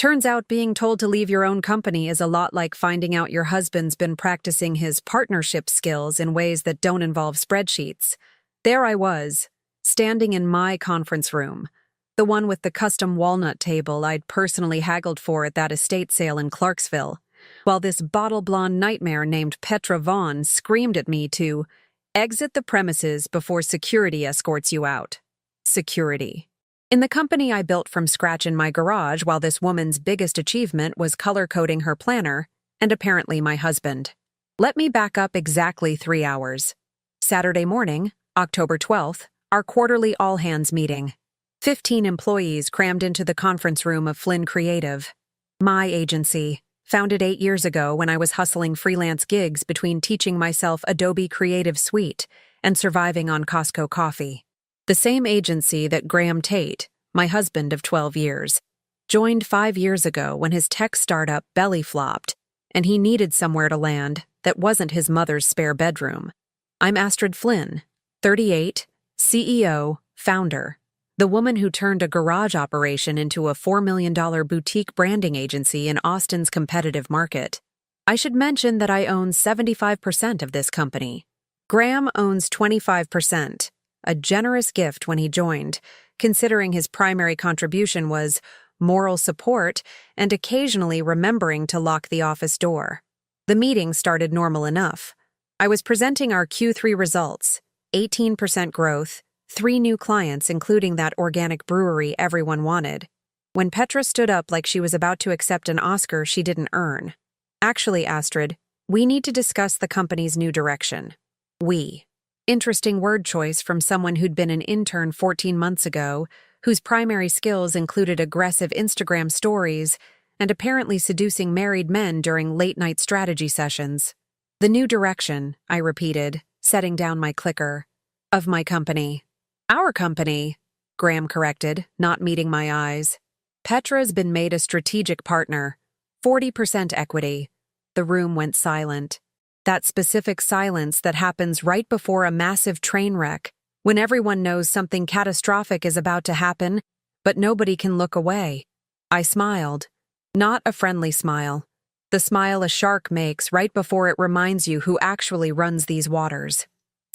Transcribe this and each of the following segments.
Turns out being told to leave your own company is a lot like finding out your husband's been practicing his partnership skills in ways that don't involve spreadsheets. There I was, standing in my conference room, the one with the custom walnut table I'd personally haggled for at that estate sale in Clarksville, while this bottle-blonde nightmare named Petra Vaughn screamed at me to exit the premises before security escorts you out. Security. In the company I built from scratch in my garage, while this woman's biggest achievement was color-coding her planner, and apparently my husband. Let me back up exactly 3 hours. Saturday morning, October 12th, our quarterly all-hands meeting. 15 employees crammed into the conference room of Flynn Creative. My agency, founded 8 years ago when I was hustling freelance gigs between teaching myself Adobe Creative Suite and surviving on Costco coffee. The same agency that Graham Tate, my husband of 12 years, joined 5 years ago when his tech startup belly flopped and he needed somewhere to land that wasn't his mother's spare bedroom. I'm Astrid Flynn, 38, CEO, founder, the woman who turned a garage operation into a $4 million boutique branding agency in Austin's competitive market. I should mention that I own 75% of this company. Graham owns 25%. A generous gift when he joined, considering his primary contribution was moral support and occasionally remembering to lock the office door. The meeting started normal enough. I was presenting our Q3 results, 18% growth, 3 new clients including that organic brewery everyone wanted, when Petra stood up like she was about to accept an Oscar she didn't earn. Actually, Astrid, we need to discuss the company's new direction. We. Interesting word choice from someone who'd been an intern 14 months ago, whose primary skills included aggressive Instagram stories and apparently seducing married men during late-night strategy sessions. The new direction, I repeated, setting down my clicker. Of my company. Our company, Graham corrected, not meeting my eyes. Petra's been made a strategic partner. 40% equity. The room went silent. That specific silence that happens right before a massive train wreck, when everyone knows something catastrophic is about to happen, but nobody can look away. I smiled. Not a friendly smile. The smile a shark makes right before it reminds you who actually runs these waters.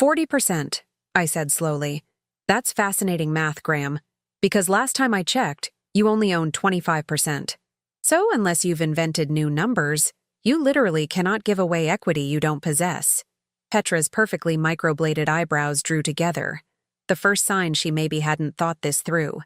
40%, I said slowly. That's fascinating math, Graham, because last time I checked, you only own 25%. So unless you've invented new numbers, you literally cannot give away equity you don't possess. Petra's perfectly microbladed eyebrows drew together, the first sign she maybe hadn't thought this through.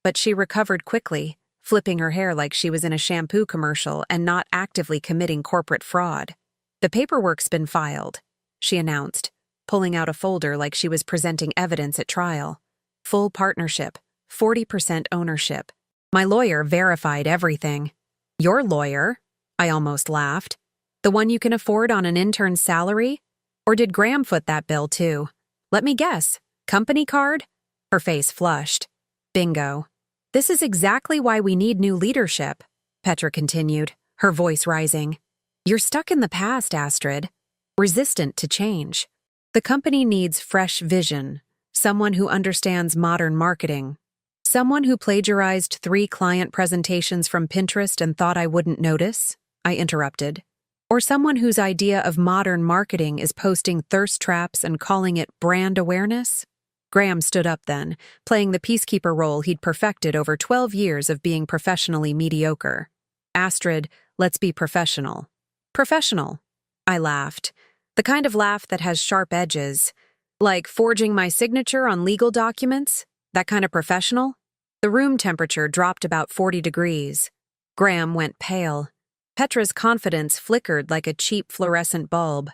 But she recovered quickly, flipping her hair like she was in a shampoo commercial and not actively committing corporate fraud. The paperwork's been filed, she announced, pulling out a folder like she was presenting evidence at trial. Full partnership, 40% ownership. My lawyer verified everything. Your lawyer? I almost laughed. The one you can afford on an intern's salary? Or did Graham foot that bill too? Let me guess. Company card? Her face flushed. Bingo. This is exactly why we need new leadership, Petra continued, her voice rising. You're stuck in the past, Astrid. Resistant to change. The company needs fresh vision, someone who understands modern marketing. Someone who plagiarized 3 client presentations from Pinterest and thought I wouldn't notice? I interrupted. Or someone whose idea of modern marketing is posting thirst traps and calling it brand awareness? Graham stood up then, playing the peacekeeper role he'd perfected over 12 years of being professionally mediocre. Astrid, let's be professional. Professional. I laughed. The kind of laugh that has sharp edges. Like forging my signature on legal documents? That kind of professional? The room temperature dropped about 40 degrees. Graham went pale. Petra's confidence flickered like a cheap fluorescent bulb.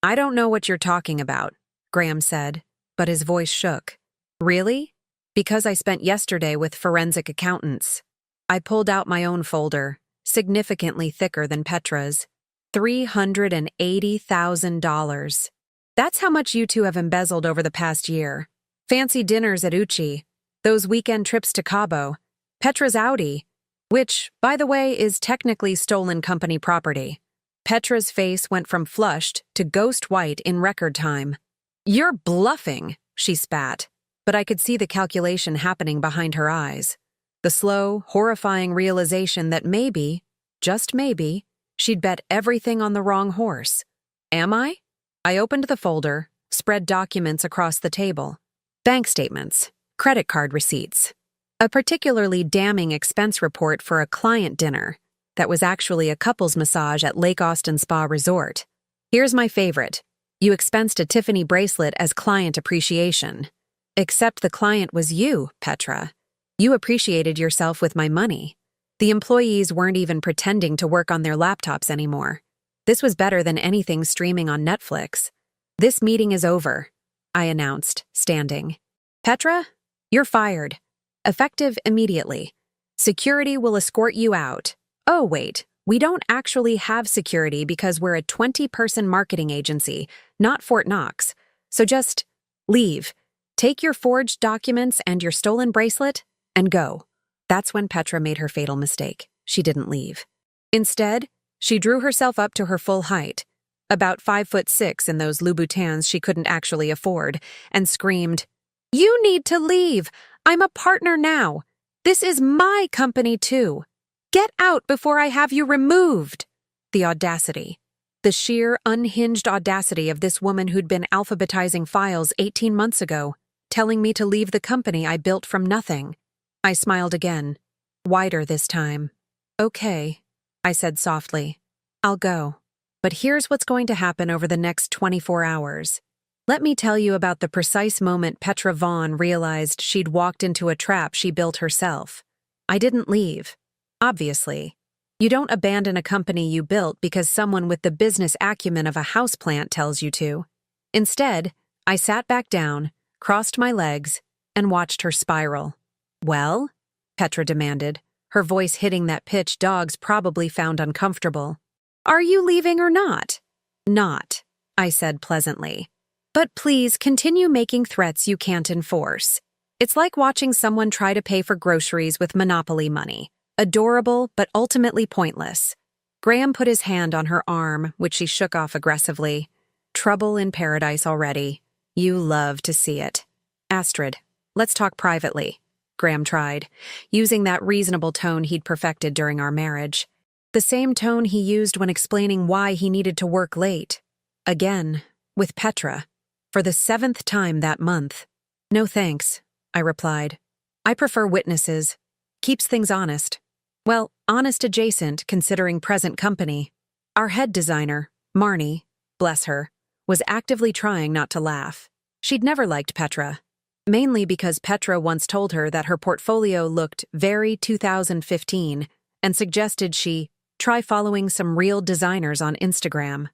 I don't know what you're talking about, Graham said, but his voice shook. Really? Because I spent yesterday with forensic accountants. I pulled out my own folder, significantly thicker than Petra's. $380,000. That's how much you two have embezzled over the past year. Fancy dinners at Uchi, those weekend trips to Cabo, Petra's Audi, which, by the way, is technically stolen company property. Petra's face went from flushed to ghost white in record time. You're bluffing, she spat, but I could see the calculation happening behind her eyes. The slow, horrifying realization that maybe, just maybe, she'd bet everything on the wrong horse. Am I? I opened the folder, spread documents across the table. Bank statements, credit card receipts, a particularly damning expense report for a client dinner that was actually a couples massage at Lake Austin Spa Resort. Here's my favorite. You expensed a Tiffany bracelet as client appreciation. Except the client was you, Petra. You appreciated yourself with my money. The employees weren't even pretending to work on their laptops anymore. This was better than anything streaming on Netflix. This meeting is over, I announced, standing. Petra, you're fired. Effective immediately. Security will escort you out. Oh, wait, we don't actually have security because we're a 20-person marketing agency, not Fort Knox. So just leave. Take your forged documents and your stolen bracelet and go. That's when Petra made her fatal mistake. She didn't leave. Instead, she drew herself up to her full height, about 5'6" in those Louboutins she couldn't actually afford, and screamed, "You need to leave! I'm a partner now! This is my company too! Get out before I have you removed!" The audacity. The sheer, unhinged audacity of this woman who'd been alphabetizing files 18 months ago, telling me to leave the company I built from nothing. I smiled again, wider this time. "Okay," I said softly. "I'll go. But here's what's going to happen over the next 24 hours. Let me tell you about the precise moment Petra Vaughn realized she'd walked into a trap she built herself. I didn't leave. Obviously. You don't abandon a company you built because someone with the business acumen of a houseplant tells you to. Instead, I sat back down, crossed my legs, and watched her spiral. "Well?" Petra demanded, her voice hitting that pitch dogs probably found uncomfortable. "Are you leaving or not?" "Not," I said pleasantly. "But please continue making threats you can't enforce. It's like watching someone try to pay for groceries with Monopoly money. Adorable, but ultimately pointless." Graham put his hand on her arm, which she shook off aggressively. "Trouble in paradise already. You love to see it." "Astrid, let's talk privately," Graham tried, using that reasonable tone he'd perfected during our marriage. The same tone he used when explaining why he needed to work late. Again, with Petra. For the 7th time that month. "No thanks," I replied. "I prefer witnesses. Keeps things honest. Well, honest adjacent considering present company." Our head designer, Marnie, bless her, was actively trying not to laugh. She'd never liked Petra. Mainly because Petra once told her that her portfolio looked very 2015 and suggested she try following some real designers on Instagram.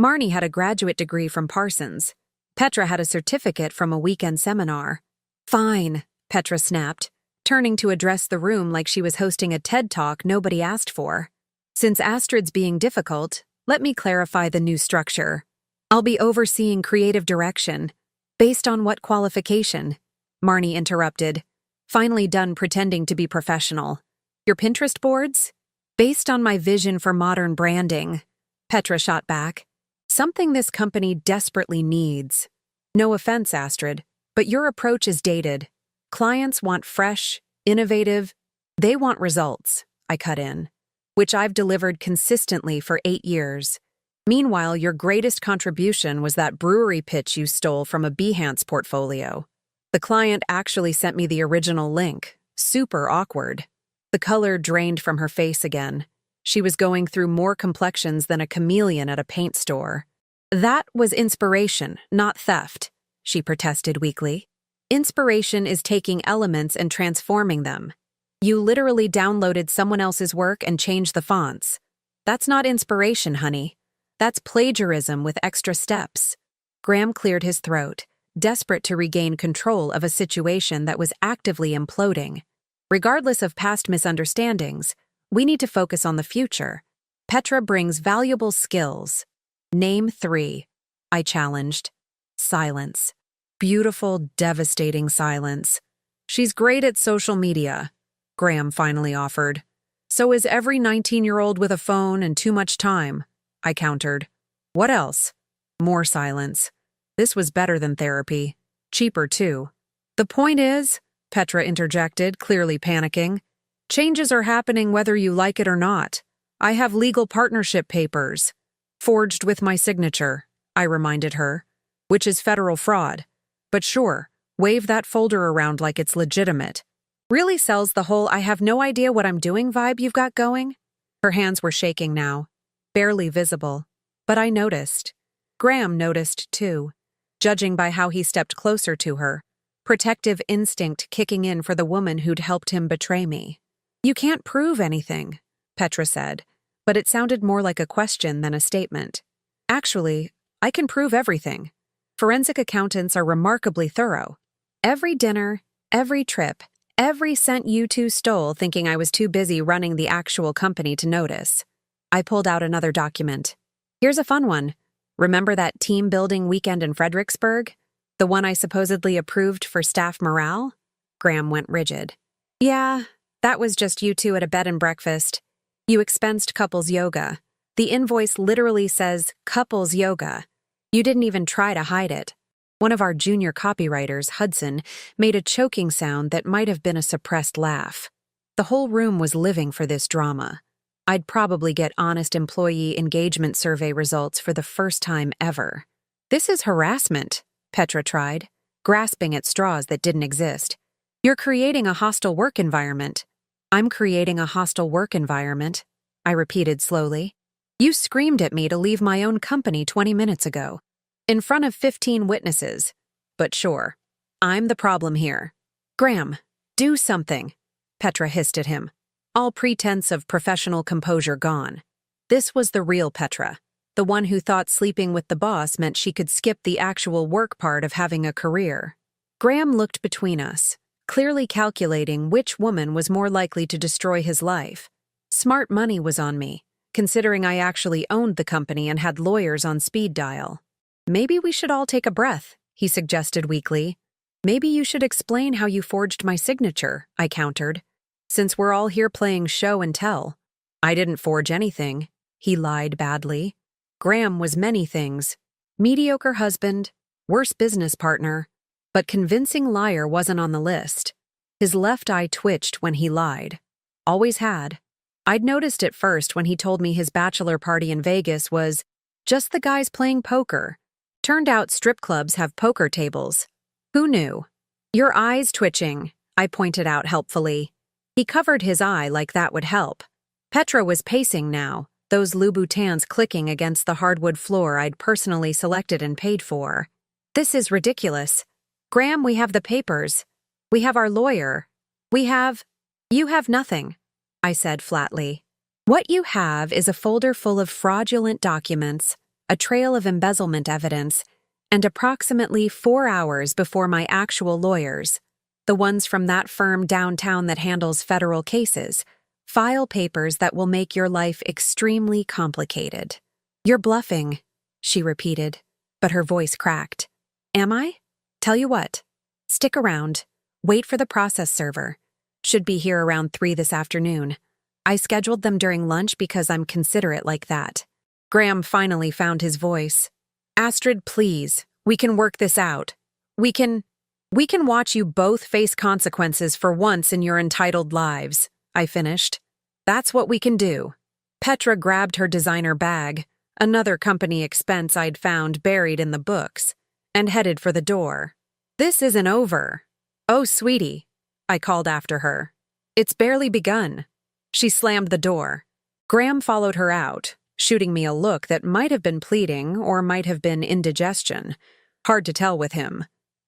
Marnie had a graduate degree from Parsons. Petra had a certificate from a weekend seminar. "Fine," Petra snapped, turning to address the room like she was hosting a TED Talk nobody asked for. "Since Astrid's being difficult, let me clarify the new structure. I'll be overseeing creative direction. Based on what qualification?" Marnie interrupted, finally done pretending to be professional. "Your Pinterest boards?" "Based on my vision for modern branding," Petra shot back. "Something this company desperately needs. No offense, Astrid, but your approach is dated. Clients want fresh, innovative. They want results," I cut in, "which I've delivered consistently for 8 years. Meanwhile, your greatest contribution was that brewery pitch you stole from a Behance portfolio. The client actually sent me the original link. Super awkward." The color drained from her face again. She was going through more complexions than a chameleon at a paint store. "That was inspiration, not theft," she protested weakly. "Inspiration is taking elements and transforming them. You literally downloaded someone else's work and changed the fonts. That's not inspiration, honey. That's plagiarism with extra steps." Graham cleared his throat, desperate to regain control of a situation that was actively imploding. Regardless of past misunderstandings, we need to focus on the future. Petra brings valuable skills. "Name 3, I challenged. Silence. Beautiful, devastating silence. "She's great at social media," Graham finally offered. "So is every 19-year-old with a phone and too much time," I countered. "What else?" More silence. This was better than therapy. Cheaper, too. "The point is," Petra interjected, clearly panicking, Changes are happening whether you like it or not. I have legal partnership papers. Forged with my signature, I reminded her, which is federal fraud. But sure, wave that folder around like it's legitimate. Really sells the whole I have no idea what I'm doing vibe you've got going? Her hands were shaking now, barely visible. But I noticed. Graham noticed too, judging by how he stepped closer to her, protective instinct kicking in for the woman who'd helped him betray me. You can't prove anything, Petra said, but it sounded more like a question than a statement. Actually, I can prove everything. Forensic accountants are remarkably thorough. Every dinner, every trip, every cent you two stole thinking I was too busy running the actual company to notice. I pulled out another document. Here's a fun one. Remember that team-building weekend in Fredericksburg? The one I supposedly approved for staff morale? Graham went rigid. Yeah, that was just you two at a bed and breakfast. You expensed couples yoga. The invoice literally says couples yoga. You didn't even try to hide it. One of our junior copywriters, Hudson, made a choking sound that might have been a suppressed laugh. The whole room was living for this drama. I'd probably get honest employee engagement survey results for the first time ever. This is harassment, Petra tried, grasping at straws that didn't exist. You're creating a hostile work environment. I'm creating a hostile work environment, I repeated slowly. You screamed at me to leave my own company 20 minutes ago. In front of 15 witnesses. But sure, I'm the problem here. Graham, do something, Petra hissed at him. All pretense of professional composure gone. This was the real Petra, the one who thought sleeping with the boss meant she could skip the actual work part of having a career. Graham looked between us, clearly calculating which woman was more likely to destroy his life. Smart money was on me, considering I actually owned the company and had lawyers on speed dial. Maybe we should all take a breath, he suggested weakly. Maybe you should explain how you forged my signature, I countered. Since we're all here playing show and tell. I didn't forge anything, he lied badly. Graham was many things. Mediocre husband, worse business partner, but convincing liar wasn't on the list. His left eye twitched when he lied. Always had. I'd noticed it first when he told me his bachelor party in Vegas was just the guys playing poker. Turned out strip clubs have poker tables. Who knew? Your eye's twitching, I pointed out helpfully. He covered his eye like that would help. Petra was pacing now, those Louboutins clicking against the hardwood floor I'd personally selected and paid for. This is ridiculous. Graham, we have the papers. We have our lawyer. You have nothing, I said flatly. What you have is a folder full of fraudulent documents, a trail of embezzlement evidence, and approximately 4 hours before my actual lawyers, the ones from that firm downtown that handles federal cases, file papers that will make your life extremely complicated. You're bluffing, she repeated, but her voice cracked. Am I? Tell you what, stick around, wait for the process server. Should be here around 3 this afternoon. I scheduled them during lunch because I'm considerate like that. Graham finally found his voice. Astrid, please, we can work this out. We can watch you both face consequences for once in your entitled lives, I finished. That's what we can do. Petra grabbed her designer bag, another company expense I'd found buried in the books, and headed for the door. This isn't over. Oh, sweetie, I called after her. It's barely begun. She slammed the door. Graham followed her out, shooting me a look that might have been pleading or might have been indigestion. Hard to tell with him.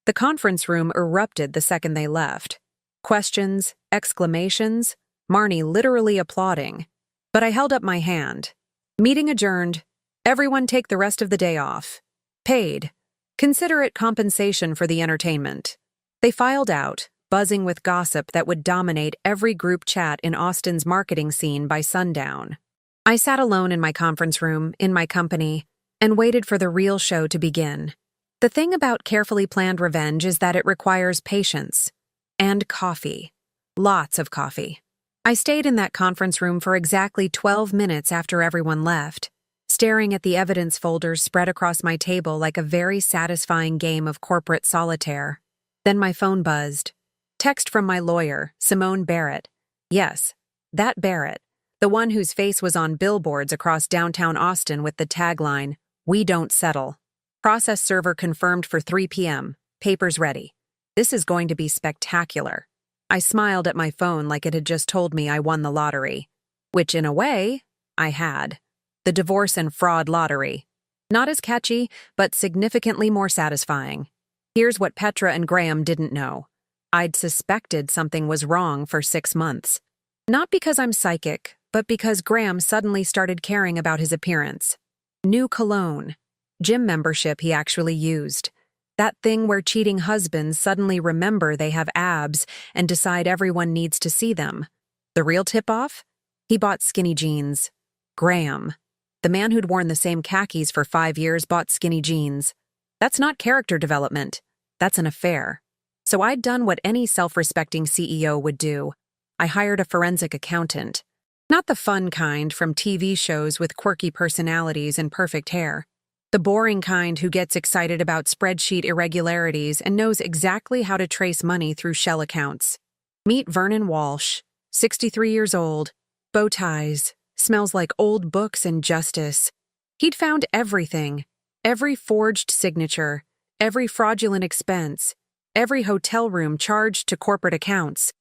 The conference room erupted the second they left. Questions, exclamations, Marnie literally applauding. But I held up my hand. Meeting adjourned. Everyone take the rest of the day off. Paid. Consider it compensation for the entertainment. They filed out, buzzing with gossip that would dominate every group chat in Austin's marketing scene by sundown. I sat alone in my conference room, in my company, and waited for the real show to begin. The thing about carefully planned revenge is that it requires patience. And coffee. Lots of coffee. I stayed in that conference room for exactly 12 minutes after everyone left, staring at the evidence folders spread across my table like a very satisfying game of corporate solitaire. Then my phone buzzed. Text from my lawyer, Simone Barrett. Yes, that Barrett, the one whose face was on billboards across downtown Austin with the tagline, "We don't settle." Process server confirmed for 3 p.m. Papers ready. This is going to be spectacular. I smiled at my phone like it had just told me I won the lottery. Which, in a way, I had. The divorce and fraud lottery. Not as catchy, but significantly more satisfying. Here's what Petra and Graham didn't know. I'd suspected something was wrong for 6 months. Not because I'm psychic, but because Graham suddenly started caring about his appearance. New cologne. Gym membership he actually used. That thing where cheating husbands suddenly remember they have abs and decide everyone needs to see them. The real tip-off? He bought skinny jeans. Graham. The man who'd worn the same khakis for 5 years bought skinny jeans. That's not character development. That's an affair. So I'd done what any self-respecting CEO would do. I hired a forensic accountant. Not the fun kind from TV shows with quirky personalities and perfect hair. The boring kind who gets excited about spreadsheet irregularities and knows exactly how to trace money through shell accounts. Meet Vernon Walsh, 63 years old, bow ties, smells like old books and justice. He'd found everything, every forged signature, every fraudulent expense, every hotel room charged to corporate accounts.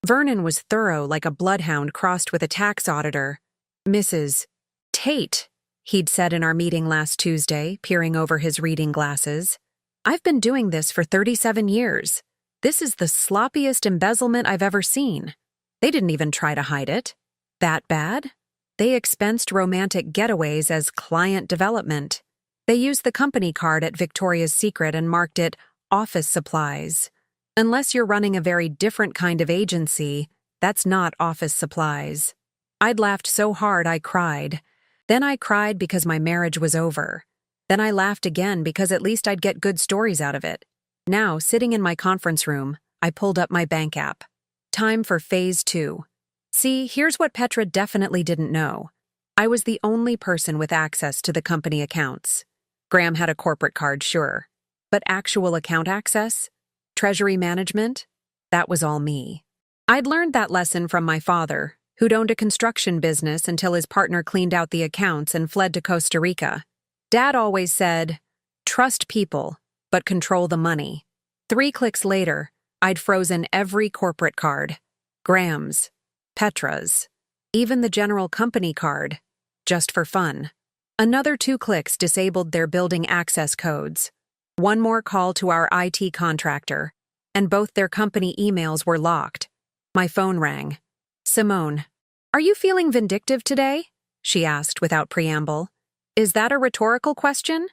Vernon was thorough like a bloodhound crossed with a tax auditor. Mrs. Tate, he'd said in our meeting last Tuesday, peering over his reading glasses. I've been doing this for 37 years. This is the sloppiest embezzlement I've ever seen. They didn't even try to hide it. That bad? They expensed romantic getaways as client development. They used the company card at Victoria's Secret and marked it office supplies. Unless you're running a very different kind of agency, that's not office supplies. I'd laughed so hard I cried. Then I cried because my marriage was over. Then I laughed again because at least I'd get good stories out of it. Now, sitting in my conference room, I pulled up my bank app. Time for Phase 2. See, here's what Petra definitely didn't know. I was the only person with access to the company accounts. Graham had a corporate card, sure. But actual account access? Treasury management? That was all me. I'd learned that lesson from my father, who'd owned a construction business until his partner cleaned out the accounts and fled to Costa Rica. Dad always said, trust people, but control the money. 3 clicks later, I'd frozen every corporate card. Graham's, Petra's, even the general company card, just for fun. Another 2 clicks disabled their building access codes. One more call to our IT contractor, and both their company emails were locked. My phone rang. Simone, are you feeling vindictive today? She asked without preamble. Is that a rhetorical question?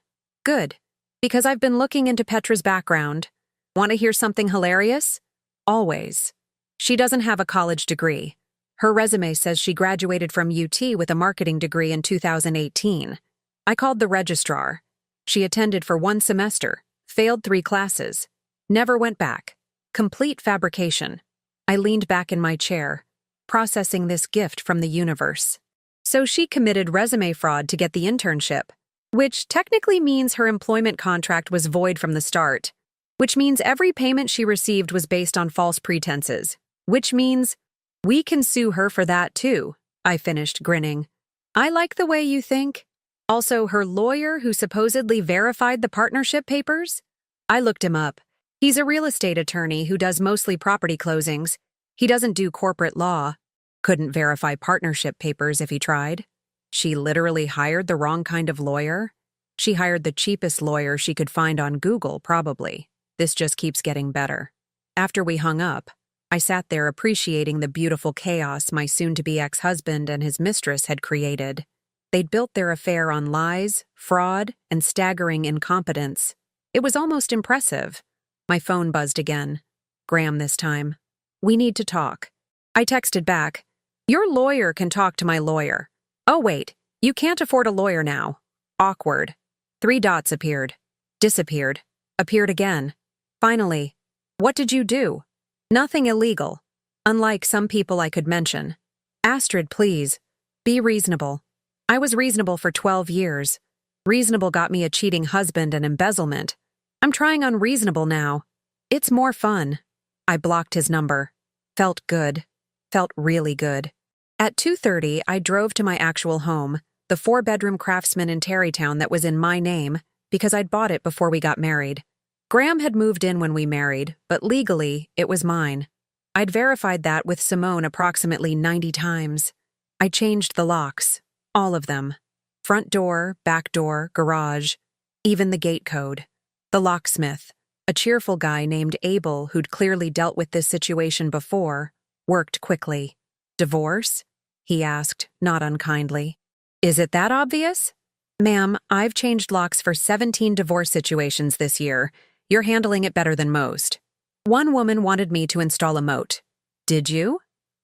Good, because I've been looking into Petra's background. Want to hear something hilarious? Always. She doesn't have a college degree. Her resume says she graduated from UT with a marketing degree in 2018. I called the registrar. She attended for 1 semester, failed 3 classes, never went back. Complete fabrication. I leaned back in my chair, processing this gift from the universe. So she committed resume fraud to get the internship, which technically means her employment contract was void from the start, which means every payment she received was based on false pretenses, which means we can sue her for that too, I finished, grinning. I like the way you think. Also, her lawyer who supposedly verified the partnership papers? I looked him up. He's a real estate attorney who does mostly property closings. He doesn't do corporate law. Couldn't verify partnership papers if he tried. She literally hired the wrong kind of lawyer. She hired the cheapest lawyer she could find on Google, probably. This just keeps getting better. After we hung up, I sat there appreciating the beautiful chaos my soon-to-be ex-husband and his mistress had created. They'd built their affair on lies, fraud, and staggering incompetence. It was almost impressive. My phone buzzed again. Graham this time. We need to talk. I texted back. Your lawyer can talk to my lawyer. Oh wait, you can't afford a lawyer now. Awkward. 3 dots appeared. Disappeared. Appeared again. Finally. What did you do? Nothing illegal. Unlike some people I could mention. Astrid, please. Be reasonable. I was reasonable for 12 years. Reasonable got me a cheating husband and embezzlement. I'm trying unreasonable now. It's more fun. I blocked his number. Felt good. Felt really good. At 2:30, I drove to my actual home, the 4-bedroom Craftsman in Tarrytown that was in my name, because I'd bought it before we got married. Graham had moved in when we married, but legally, it was mine. I'd verified that with Simone approximately 90 times. I changed the locks. All of them. Front door, back door, garage, even the gate code. The locksmith, a cheerful guy named Abel who'd clearly dealt with this situation before, worked quickly. Divorce? He asked, not unkindly. Is it that obvious? Ma'am, I've changed locks for 17 divorce situations this year. You're handling it better than most. One woman wanted me to install a moat. Did you?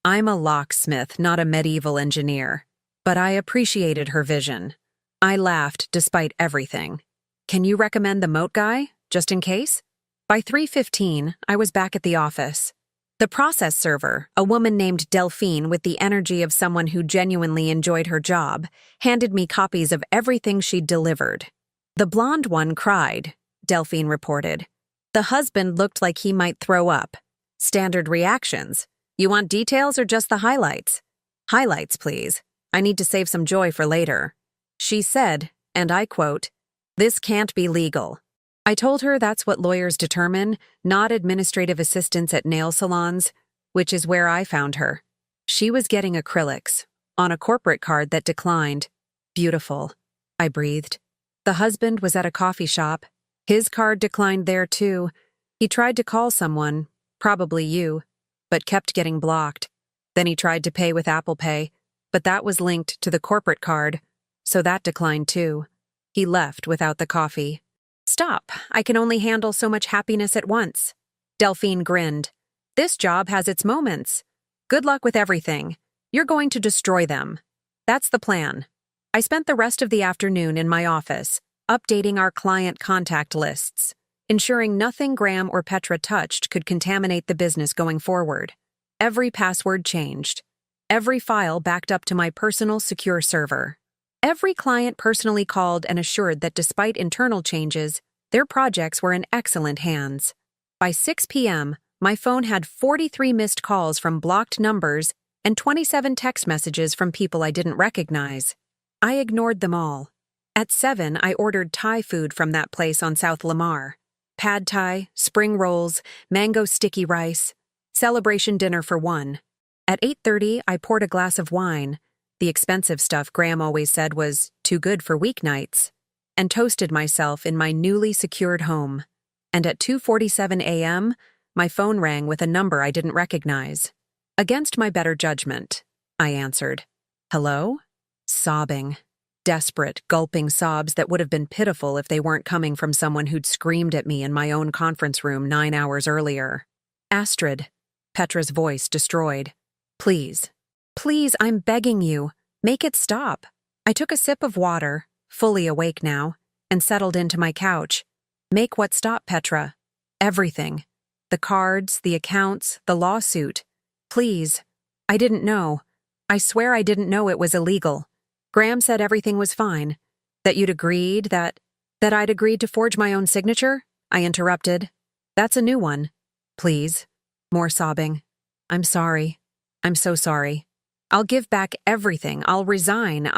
I'm a locksmith, not a medieval engineer. But I appreciated her vision. I laughed despite everything. Can you recommend the moat guy, just in case? By 3:15, I was back at the office. The process server, a woman named Delphine with the energy of someone who genuinely enjoyed her job, handed me copies of everything she'd delivered. The blonde one cried, Delphine reported. The husband looked like he might throw up. Standard reactions. You want details or just the highlights? Highlights, please. I need to save some joy for later. She said, and I quote, "This can't be legal." I told her that's what lawyers determine, not administrative assistants at nail salons, which is where I found her. She was getting acrylics, on a corporate card that declined. Beautiful, I breathed. The husband was at a coffee shop. His card declined there too. He tried to call someone, probably you, but kept getting blocked. Then he tried to pay with Apple Pay, but that was linked to the corporate card, so that declined too. He left without the coffee. Stop, I can only handle so much happiness at once. Delphine grinned. This job has its moments. Good luck with everything. You're going to destroy them. That's the plan. I spent the rest of the afternoon in my office, updating our client contact lists, ensuring nothing Graham or Petra touched could contaminate the business going forward. Every password changed. Every file backed up to my personal secure server. Every client personally called and assured that despite internal changes, their projects were in excellent hands. By 6 p.m., my phone had 43 missed calls from blocked numbers and 27 text messages from people I didn't recognize. I ignored them all. At 7, I ordered Thai food from that place on South Lamar. Pad Thai, spring rolls, mango sticky rice, celebration dinner for one. At 8:30, I poured a glass of wine, the expensive stuff Graham always said was too good for weeknights, and toasted myself in my newly secured home. And at 2:47 a.m., my phone rang with a number I didn't recognize. Against my better judgment, I answered. Hello? Sobbing. Desperate, gulping sobs that would have been pitiful if they weren't coming from someone who'd screamed at me in my own conference room 9 hours earlier. Astrid. Petra's voice destroyed. Please. Please, I'm begging you. Make it stop. I took a sip of water, fully awake now, and settled into my couch. Make what stop, Petra? Everything. The cards, the accounts, the lawsuit. Please. I didn't know. I swear I didn't know it was illegal. Graham said everything was fine. That you'd agreed, that I'd agreed to forge my own signature? I interrupted. That's a new one. Please. More sobbing. I'm sorry. I'm so sorry. I'll give back everything. I'll resign.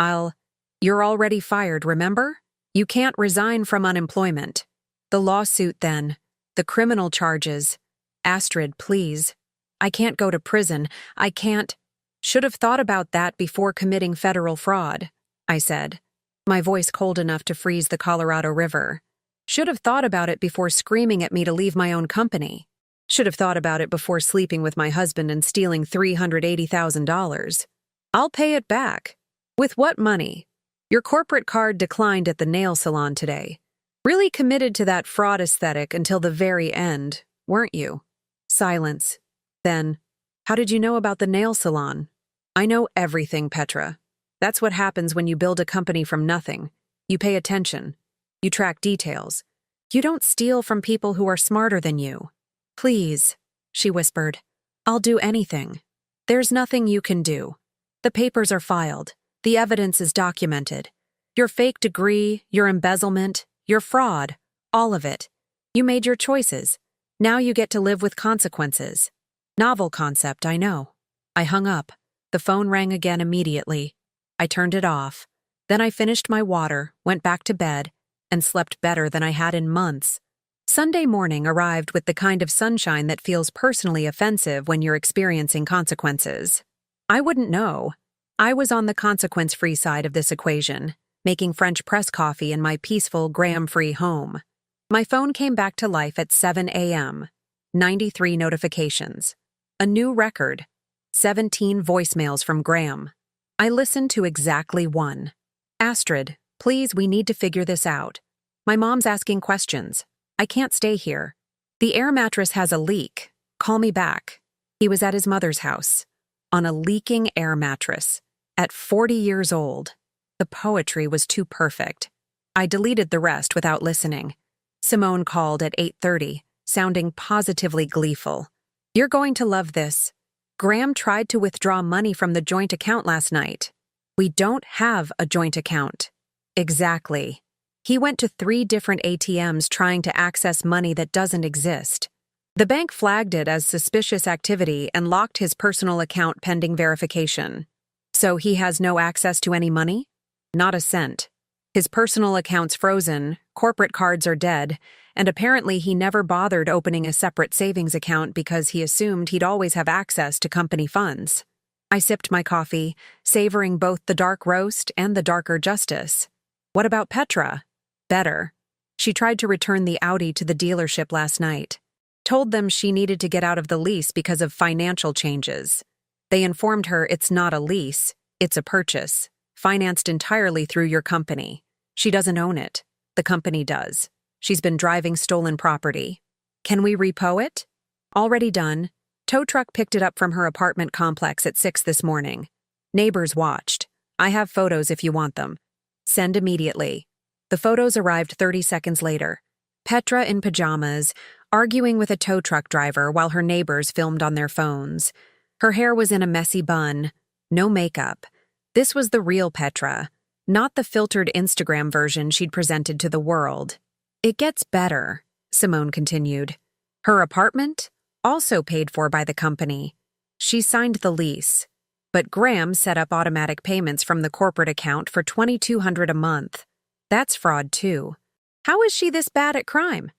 You're already fired, remember? You can't resign from unemployment. The lawsuit then. The criminal charges. Astrid, please. I can't go to prison. I can't. Should have thought about that before committing federal fraud, I said, my voice cold enough to freeze the Colorado River. Should have thought about it before screaming at me to leave my own company. Should have thought about it before sleeping with my husband and stealing $380,000. I'll pay it back. With what money? Your corporate card declined at the nail salon today. Really committed to that fraud aesthetic until the very end, weren't you? Silence. Then, how did you know about the nail salon? I know everything, Petra. That's what happens when you build a company from nothing. You pay attention. You track details. You don't steal from people who are smarter than you. Please, she whispered. I'll do anything. There's nothing you can do. The papers are filed. The evidence is documented. Your fake degree, your embezzlement, your fraud, all of it. You made your choices. Now you get to live with consequences. Novel concept, I know. I hung up. The phone rang again immediately. I turned it off. Then I finished my water, went back to bed, and slept better than I had in months. Sunday morning arrived with the kind of sunshine that feels personally offensive when you're experiencing consequences. I wouldn't know. I was on the consequence-free side of this equation, making French press coffee in my peaceful, Graham-free home. My phone came back to life at 7 a.m. 93 notifications. A new record. 17 voicemails from Graham. I listened to exactly one. Astrid, please, we need to figure this out. My mom's asking questions. I can't stay here. The air mattress has a leak. Call me back. He was at his mother's house. On a leaking air mattress. At 40 years old. The poetry was too perfect. I deleted the rest without listening. Simone called at 8:30, sounding positively gleeful. You're going to love this. Graham tried to withdraw money from the joint account last night. We don't have a joint account. Exactly. He went to 3 different ATMs trying to access money that doesn't exist. The bank flagged it as suspicious activity and locked his personal account pending verification. So he has no access to any money? Not a cent. His personal account's frozen, corporate cards are dead, and apparently he never bothered opening a separate savings account because he assumed he'd always have access to company funds. I sipped my coffee, savoring both the dark roast and the darker justice. What about Petra? Better. She tried to return the Audi to the dealership last night. Told them she needed to get out of the lease because of financial changes. They informed her it's not a lease, it's a purchase, financed entirely through your company. She doesn't own it. The company does. She's been driving stolen property. Can we repo it? Already done. Tow truck picked it up from her apartment complex at 6 this morning. Neighbors watched. I have photos if you want them. Send immediately. The photos arrived 30 seconds later. Petra in pajamas, arguing with a tow truck driver while her neighbors filmed on their phones. Her hair was in a messy bun. No makeup. This was the real Petra, not the filtered Instagram version she'd presented to the world. It gets better, Simone continued. Her apartment? Also paid for by the company. She signed the lease. But Graham set up automatic payments from the corporate account for $2,200 a month. That's fraud, too. How is she this bad at crime?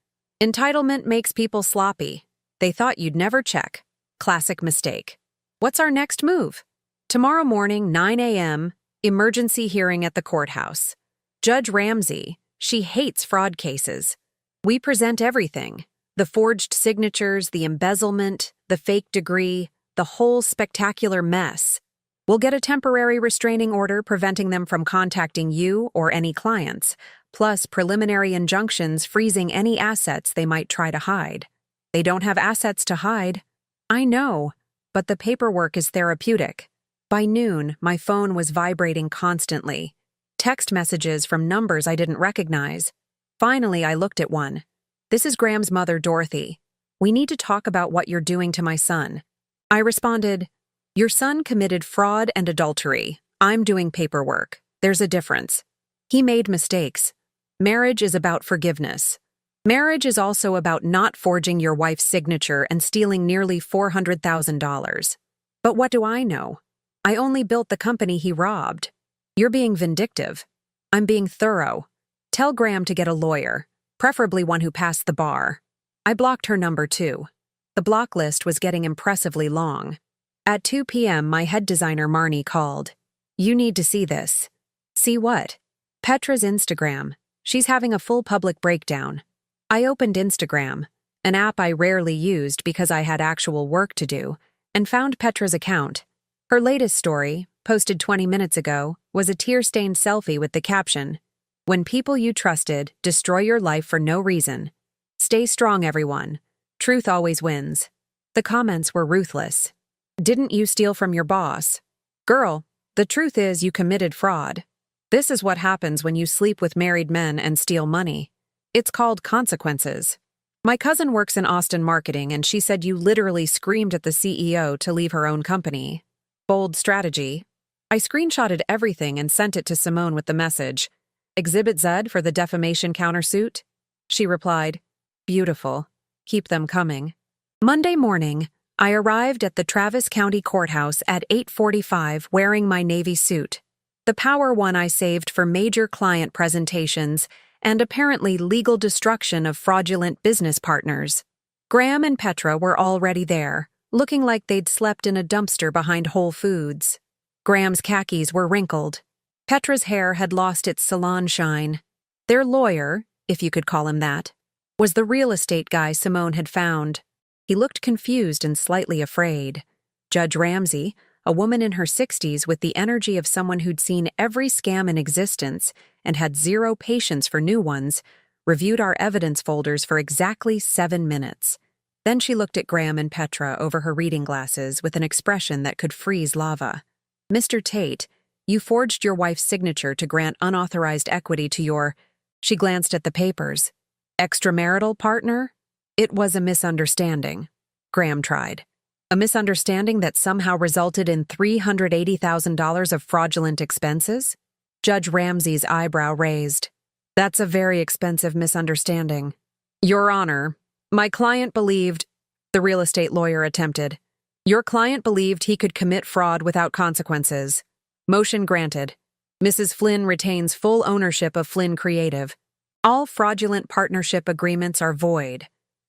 Entitlement makes people sloppy. They thought you'd never check. Classic mistake. What's our next move? Tomorrow morning, 9 a.m., emergency hearing at the courthouse. Judge Ramsey, she hates fraud cases. We present everything. The forged signatures, the embezzlement, the fake degree, the whole spectacular mess. We'll get a temporary restraining order preventing them from contacting you or any clients, plus preliminary injunctions freezing any assets they might try to hide. They don't have assets to hide. I know, but the paperwork is therapeutic. By noon, my phone was vibrating constantly. Text messages from numbers I didn't recognize. Finally, I looked at one. This is Graham's mother, Dorothy. We need to talk about what you're doing to my son. I responded, your son committed fraud and adultery. I'm doing paperwork. There's a difference. He made mistakes. Marriage is about forgiveness. Marriage is also about not forging your wife's signature and stealing nearly $400,000. But what do I know? I only built the company he robbed. You're being vindictive. I'm being thorough. Tell Graham to get a lawyer, preferably one who passed the bar. I blocked her number too. The block list was getting impressively long. At 2 p.m., my head designer Marnie called. You need to see this. See what? Petra's Instagram. She's having a full public breakdown. I opened Instagram, an app I rarely used because I had actual work to do, and found Petra's account. Her latest story, posted 20 minutes ago, was a tear-stained selfie with the caption, "When people you trusted destroy your life for no reason. Stay strong, everyone. Truth always wins." The comments were ruthless. Didn't you steal from your boss? Girl, the truth is you committed fraud. This is what happens when you sleep with married men and steal money. It's called consequences. My cousin works in Austin marketing and she said you literally screamed at the CEO to leave her own company. Bold strategy. I screenshotted everything and sent it to Simone with the message, Exhibit Z for the defamation countersuit? She replied, beautiful. Keep them coming. Monday morning, I arrived at the Travis County Courthouse at 8:45 wearing my Navy suit, the power one I saved for major client presentations and apparently legal destruction of fraudulent business partners. Graham and Petra were already there, looking like they'd slept in a dumpster behind Whole Foods. Graham's khakis were wrinkled. Petra's hair had lost its salon shine. Their lawyer, if you could call him that, was the real estate guy Simone had found. He looked confused and slightly afraid. Judge Ramsey, a woman in her 60s with the energy of someone who'd seen every scam in existence and had zero patience for new ones, reviewed our evidence folders for exactly 7 minutes. Then she looked at Graham and Petra over her reading glasses with an expression that could freeze lava. "Mr. Tate, you forged your wife's signature to grant unauthorized equity to your—" She glanced at the papers. "Extramarital partner?" "It was a misunderstanding," Graham tried. "A misunderstanding that somehow resulted in $380,000 of fraudulent expenses?" Judge Ramsey's eyebrow raised. "That's a very expensive misunderstanding." "Your Honor, my client believed," the real estate lawyer attempted. "Your client believed he could commit fraud without consequences. Motion granted. Mrs. Flynn retains full ownership of Flynn Creative. All fraudulent partnership agreements are void.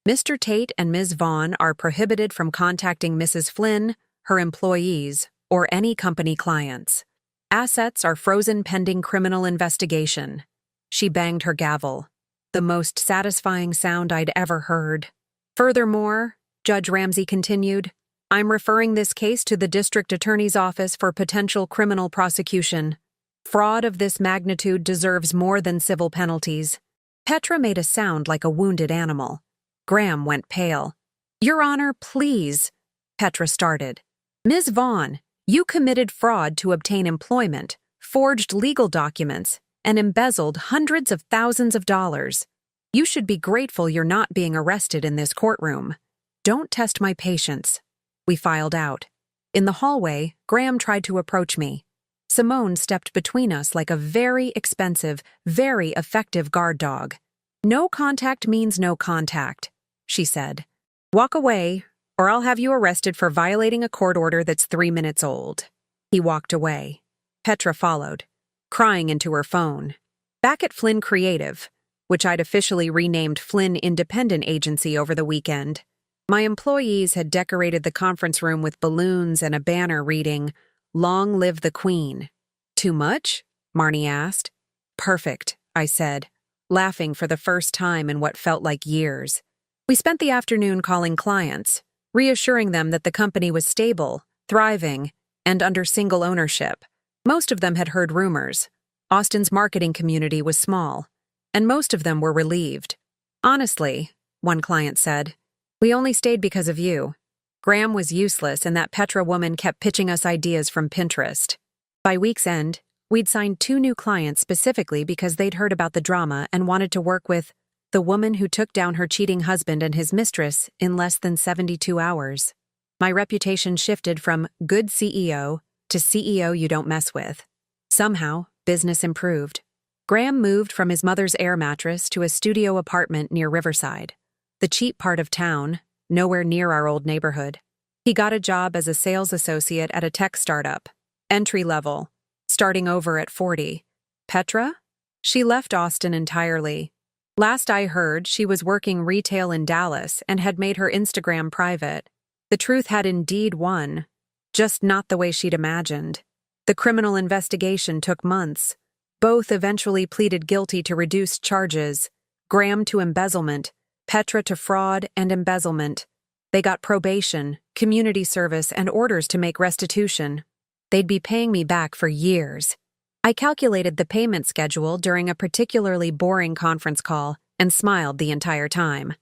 Mr. Tate and Ms. Vaughn are prohibited from contacting Mrs. Flynn, her employees, or any company clients. Assets are frozen pending criminal investigation." She banged her gavel, the most satisfying sound I'd ever heard. "Furthermore," Judge Ramsey continued, "I'm referring this case to the district attorney's office for potential criminal prosecution. Fraud of this magnitude deserves more than civil penalties." Petra made a sound like a wounded animal. Graham went pale. "Your Honor, please," Petra started. "Ms. Vaughn, you committed fraud to obtain employment, forged legal documents, and embezzled hundreds of thousands of dollars. You should be grateful you're not being arrested in this courtroom. Don't test my patience." We filed out. In the hallway, Graham tried to approach me. Simone stepped between us like a very expensive, very effective guard dog. "No contact means no contact," she said. "Walk away, or I'll have you arrested for violating a court order that's 3 minutes old." He walked away. Petra followed, crying into her phone. Back at Flynn Creative, which I'd officially renamed Flynn Independent Agency over the weekend, my employees had decorated the conference room with balloons and a banner reading, "Long live the Queen." "Too much?" Marnie asked. "Perfect," I said, laughing for the first time in what felt like years. We spent the afternoon calling clients, reassuring them that the company was stable, thriving, and under single ownership. Most of them had heard rumors. Austin's marketing community was small, and most of them were relieved. "Honestly," one client said, "we only stayed because of you. Graham was useless and that Petra woman kept pitching us ideas from Pinterest." By week's end, we'd signed 2 new clients specifically because they'd heard about the drama and wanted to work with the woman who took down her cheating husband and his mistress in less than 72 hours. My reputation shifted from good CEO to CEO you don't mess with. Somehow, business improved. Graham moved from his mother's air mattress to a studio apartment near Riverside, the cheap part of town, nowhere near our old neighborhood. He got a job as a sales associate at a tech startup, entry level, starting over at 40. Petra? She left Austin entirely. Last I heard, she was working retail in Dallas and had made her Instagram private. The truth had indeed won, just not the way she'd imagined. The criminal investigation took months. Both eventually pleaded guilty to reduced charges, Graham to embezzlement, Petra to fraud and embezzlement. They got probation, community service, and orders to make restitution. They'd be paying me back for years. I calculated the payment schedule during a particularly boring conference call and smiled the entire time.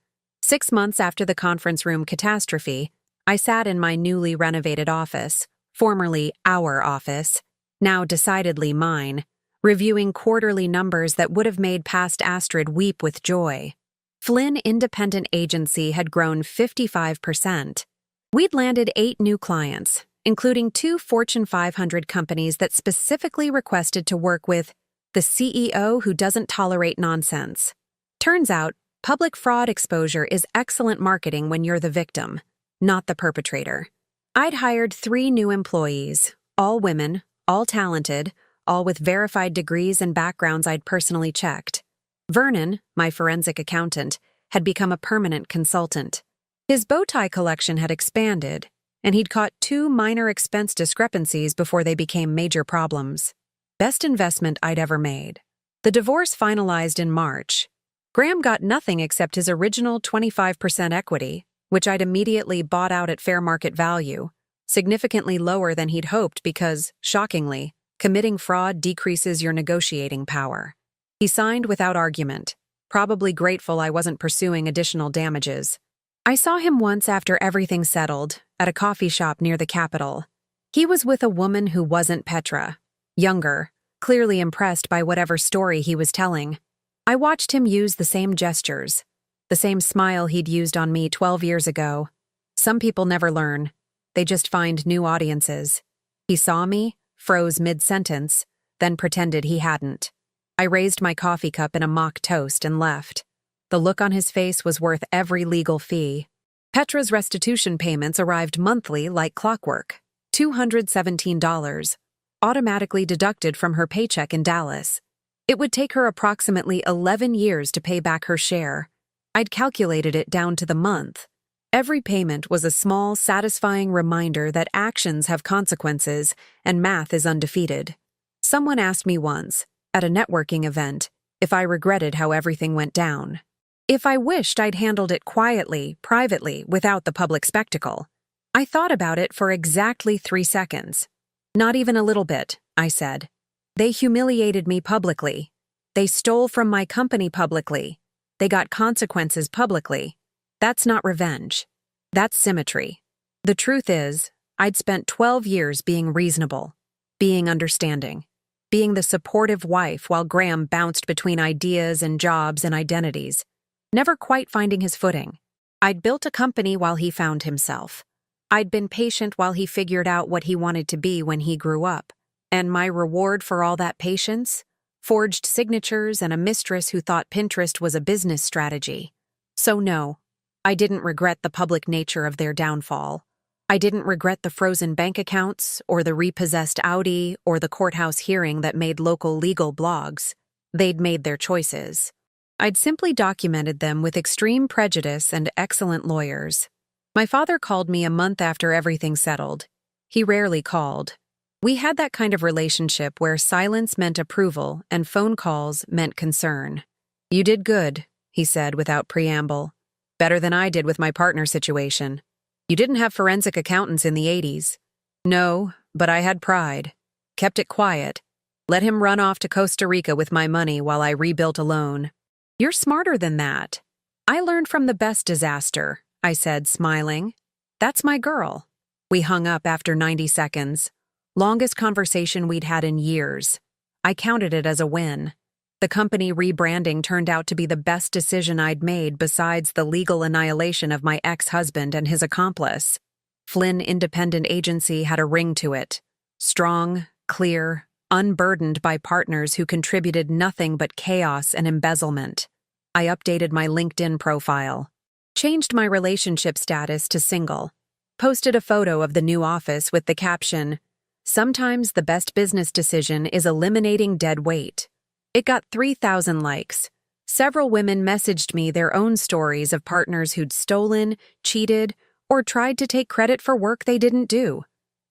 6 months after the conference room catastrophe, I sat in my newly renovated office, formerly our office, now decidedly mine, reviewing quarterly numbers that would have made past Astrid weep with joy. Flynn Independent Agency had grown 55%. We'd landed 8 new clients, including 2 Fortune 500 companies that specifically requested to work with the CEO who doesn't tolerate nonsense. Turns out, public fraud exposure is excellent marketing when you're the victim. not the perpetrator. I'd hired 3 new employees, all women, all talented, all with verified degrees and backgrounds I'd personally checked. Vernon, my forensic accountant, had become a permanent consultant. His bow tie collection had expanded, and he'd caught 2 minor expense discrepancies before they became major problems. Best investment I'd ever made. The divorce finalized in March. Graham got nothing except his original 25% equity, which I'd immediately bought out at fair market value, significantly lower than he'd hoped because, shockingly, committing fraud decreases your negotiating power. He signed without argument, probably grateful I wasn't pursuing additional damages. I saw him once after everything settled, at a coffee shop near the Capitol. He was with a woman who wasn't Petra, younger, clearly impressed by whatever story he was telling. I watched him use the same gestures, the same smile he'd used on me 12 years ago. Some people never learn. They just find new audiences. He saw me, froze mid-sentence, then pretended he hadn't. I raised my coffee cup in a mock toast and left. The look on his face was worth every legal fee. Petra's restitution payments arrived monthly like clockwork, $217, automatically deducted from her paycheck in Dallas. It would take her approximately 11 years to pay back her share. I'd calculated it down to the month. Every payment was a small, satisfying reminder that actions have consequences and math is undefeated. Someone asked me once, at a networking event, if I regretted how everything went down. If I wished I'd handled it quietly, privately, without the public spectacle. I thought about it for exactly 3 seconds. Not even a little bit, I said. They humiliated me publicly. They stole from my company publicly. They got consequences publicly. That's not revenge. That's symmetry. The truth is, I'd spent 12 years being reasonable, being understanding, being the supportive wife while Graham bounced between ideas and jobs and identities, never quite finding his footing. I'd built a company while he found himself. I'd been patient while he figured out what he wanted to be when he grew up. And my reward for all that patience? Forged signatures and a mistress who thought Pinterest was a business strategy. So no, I didn't regret the public nature of their downfall. I didn't regret the frozen bank accounts, or the repossessed Audi, or the courthouse hearing that made local legal blogs. They'd made their choices. I'd simply documented them with extreme prejudice and excellent lawyers. My father called me a month after everything settled. He rarely called. We had that kind of relationship where silence meant approval and phone calls meant concern. "You did good," he said without preamble. "Better than I did with my partner situation. You didn't have forensic accountants in the 80s. No, but I had pride. Kept it quiet. Let him run off to Costa Rica with my money while I rebuilt alone. You're smarter than that. I learned from the best disaster," I said, smiling. "That's my girl." We hung up after 90 seconds. Longest conversation we'd had in years. I counted it as a win. The company rebranding turned out to be the best decision I'd made besides the legal annihilation of my ex-husband and his accomplice. Flynn Independent Agency had a ring to it. Strong, clear, unburdened by partners who contributed nothing but chaos and embezzlement. I updated my LinkedIn profile. Changed my relationship status to single. Posted a photo of the new office with the caption, "Sometimes the best business decision is eliminating dead weight." It got 3,000 likes. Several women messaged me their own stories of partners who'd stolen, cheated, or tried to take credit for work they didn't do.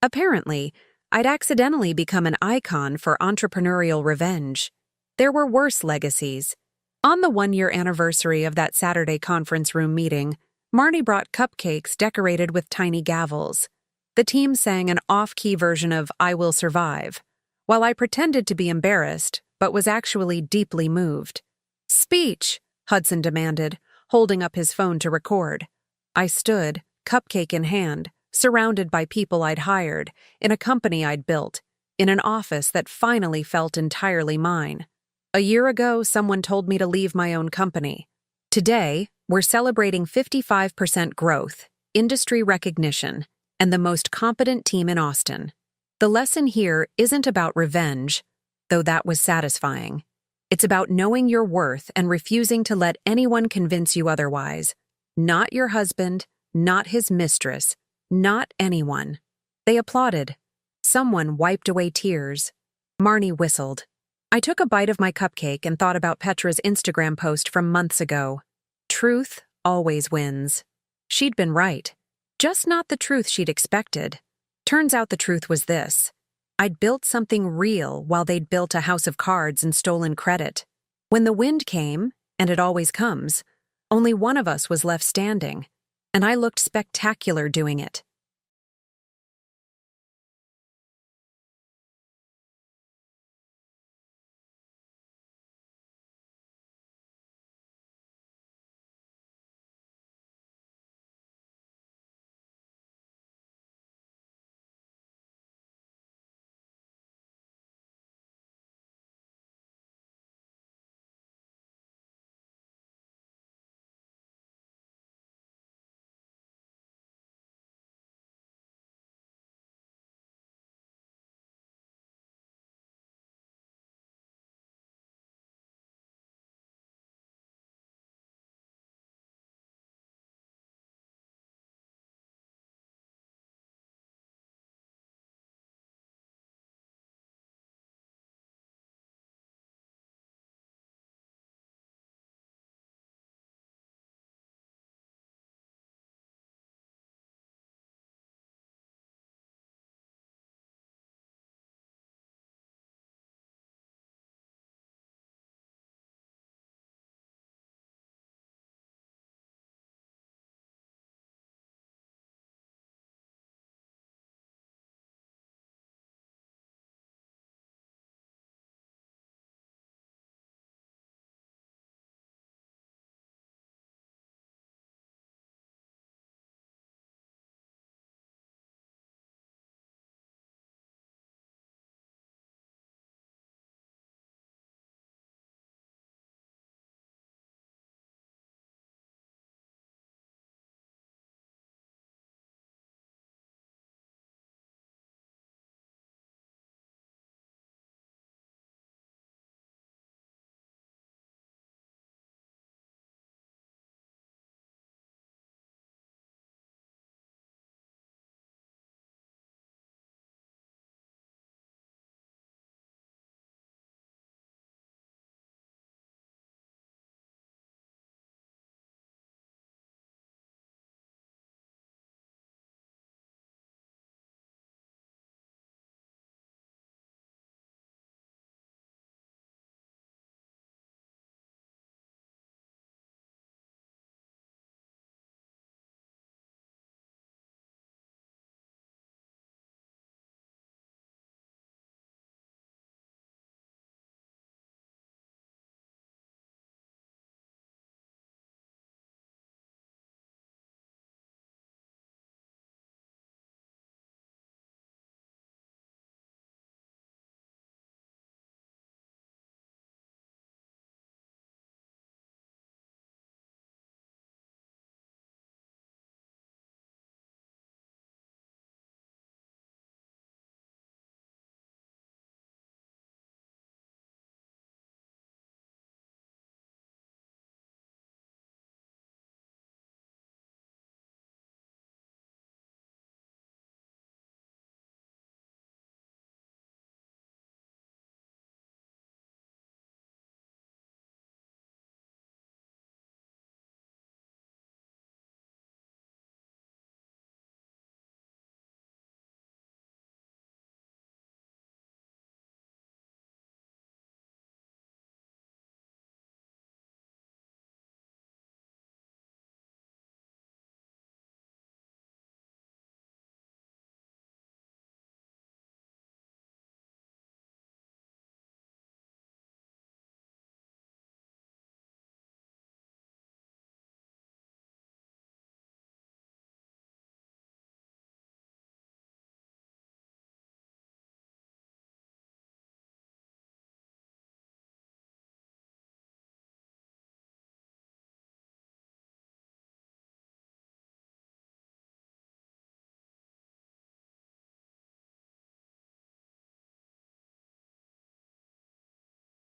Apparently, I'd accidentally become an icon for entrepreneurial revenge. There were worse legacies. On the 1-year anniversary of that Saturday conference room meeting, Marnie brought cupcakes decorated with tiny gavels. The team sang an off-key version of "I Will Survive," while I pretended to be embarrassed, but was actually deeply moved. "Speech," Hudson demanded, holding up his phone to record. I stood, cupcake in hand, surrounded by people I'd hired, in a company I'd built, in an office that finally felt entirely mine. A year ago, someone told me to leave my own company. Today, we're celebrating 55% growth, industry recognition, and the most competent team in Austin. The lesson here isn't about revenge, though that was satisfying. It's about knowing your worth and refusing to let anyone convince you otherwise. Not your husband, not his mistress, not anyone. They applauded. Someone wiped away tears. Marnie whistled. I took a bite of my cupcake and thought about Petra's Instagram post from months ago. Truth always wins. She'd been right. Just not the truth she'd expected. Turns out the truth was this. I'd built something real while they'd built a house of cards and stolen credit. When the wind came, and it always comes, only one of us was left standing, and I looked spectacular doing it.